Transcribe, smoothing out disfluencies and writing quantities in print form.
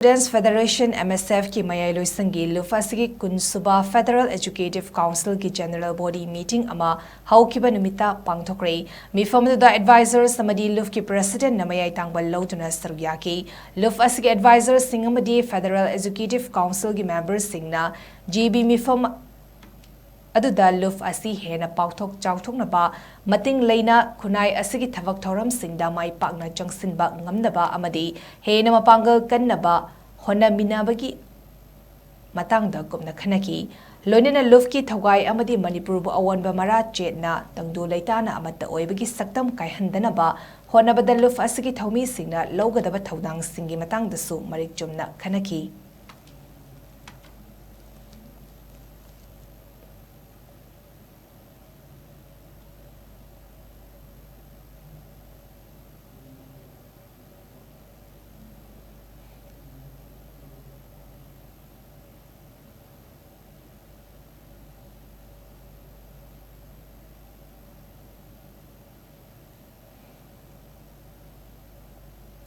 Students Federation MSF ki Mayai Loishangda Lup Asigi Suba Federal Educative Council ki General Body Meeting ama HOUKHIBA NUMITTA PANGTHOKHRE mifam da advisors samadi Lup ki President na Mayai tangbal lautuna sarvyaki Lup Asigi advisors singamadi Federal Educative Council ki members singna GB mifam aduda Lup asi hena pauthok chauthok na ba mating leina kunai asigi thavak thoram singda mai pakna changsinba ngamnaba amadi hena mapangal kannaba hona minabagi matangda kumna khanaki loinena Lup ki thawai amadi manipur bu awanba mara chetna tangdu leitana amata oibagi saktam kaihandana ba hona badal Lup asigi thawmi singna logadaba thawdang singi matangdasu marik chumna khanaki